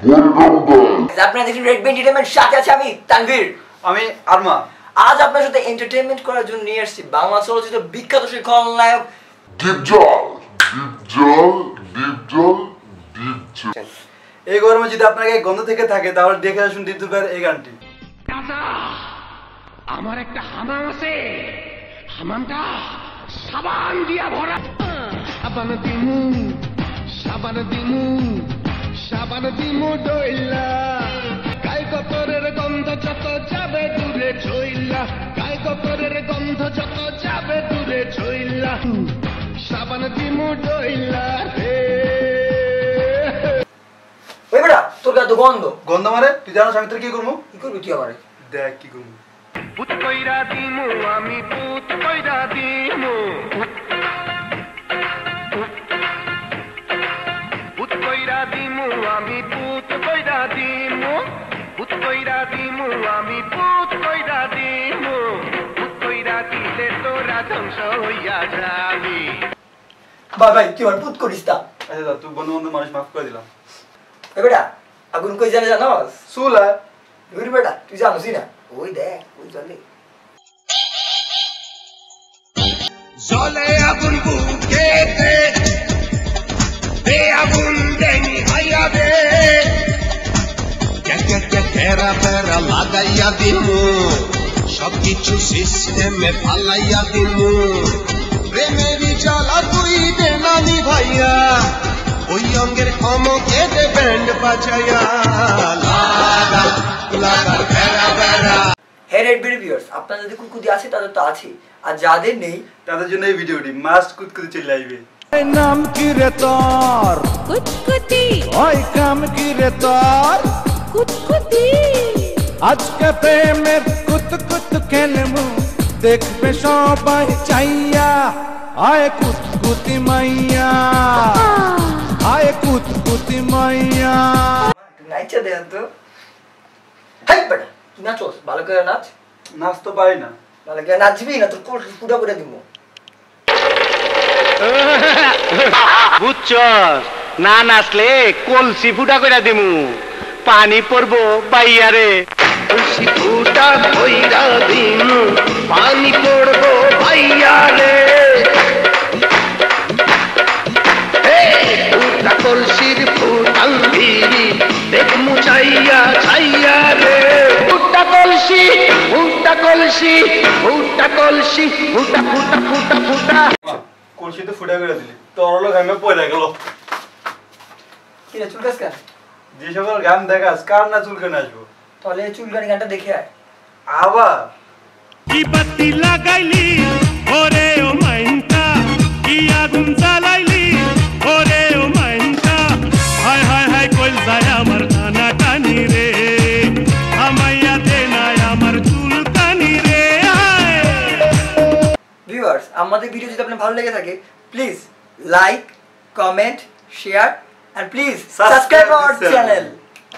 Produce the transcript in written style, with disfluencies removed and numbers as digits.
আপনারা দেখুন red Ben entertainment, সাথে আছে আমি তানভীর, আমি আরমা। আজ আপনার সাথে এন্টারটেইনমেন্ট করার জন্য নিয়ে আসছি বাংলা চলচ্চিত্র বিখ্যাত সেই খলনায়ক দীপজল। এই গরমে যদি আপনাকে গন্ধ থেকে থাকে তাহলে দেখে আসুন দীপজলের এই গানটি। আমার একটা হামাম আছে, হামামটা সাবান দিয়া ভরা। সাবান দিমু সাবান দিমু ডইলা, গায়ে কতরের গন্ধ যত যাবে দূরে ছইলা, গায়ে কতরের গন্ধ যত যাবে দূরে ছইলা, সাবান দিমু ডইলা রে। ওই বেটা তোর গায়ে তো গন্ধ। গন্ধ মারে? তুই জানোস আমি তোর কি করবো? কি করবি তুই আমারে? দেখ কি করবো। পুত কইরা দিমু আমি, পুত কইরা দিমু, পুত কইরা দিমু আমি, পুত কইরা দিমু, পুত কইরা দিমু আমি, পুত কইরা দিমু, পুত কইরা দিলে তোরা ধ্বংস হইয়া যাবি। ভাই তুই আমার পুত করিস তা। আচ্ছা তুই বন্ধু বন্ধু মানুষ মাফ করে দিলাম। ওই বেটা আগুন কই জানে জানোস? চুলা। ওই বেটা তুই জানোসই না, ওই দেখ ওই চলে। জলে আগুন বুকেতে দে, আগুন দেনি হাইয়া দে, তেরা তেরা লাগাইয়া দিমু, সবকিছু সিস্টেমে ফালাইয়া দিমু, প্রেমেরই জ্বালা তুই দে নানি ভাইয়া, ওই অঙ্গের ক্ষমকে দে ব্যান্ড বাজাইয়া, লাগা লাগা তেরা তেরা। হে রেড বেন ভিউয়ার্স, আপনাদের যদি কুকুদি আছে তাদের তো আছে, আর যাদের নেই তাদের জন্য এই ভিডিওটি মাস্ট কুতকুতি চলে আসবে। নাম কি রে তোর? কুতকুতি। ওই কাম কি রে তোর? কুতকুতি। আজকে প্রেমের কুতকুত খেলবো, দেখবে সবাই চাইয়া, আয় কুতকুতি মাইয়া, আয় কুতকুতি মাইয়া। নাইচা দেন তো। হাই বেটা তুই নাচোস, ভালো করে নাচ। নাচ তো পারি না। ভালো করে নাচবি না তোর কোট পুরা করে দিব। বুঝছস, না নাচলে কলসি ফুটা কইরা দিমু, পানি পড়বো বাইয়ারে। কলসি ফুটা কইরা দিমু, পানি পড়বো ভাইয়ারে, ফুটা কলসির ফুটাল ভিড়ি দেখমু চাইয়া চাইয়া রে, ফুটা কলসি ফুটা কলসি ফুটা কলসি ফুটা ফুটা ফুটা ফুটা। কলসি তো ফুটা করে দিলি, তোর লোক আমি পয়লা গেল। কি রে চুলকাস কেন? যে সকল গান দেখাস কার না চুলকানি আসবো? তাহলে চুলকানি গানটা দেখে আয়। আবার কি বাতি লাগাইলি ওরে ও মাইনটা, কি আগুন জ্বালাইলি ওরে ও মাইনটা, হায় হায় হায় কইল যায় আমার কানা কানি রে, আমাইয়া দে নাই আমার চুলকানি রে। ভিউয়ার্স, আমাদের ভিডিও যদি আপনার ভালো লেগে থাকে please like, comment, share and please subscribe our channel.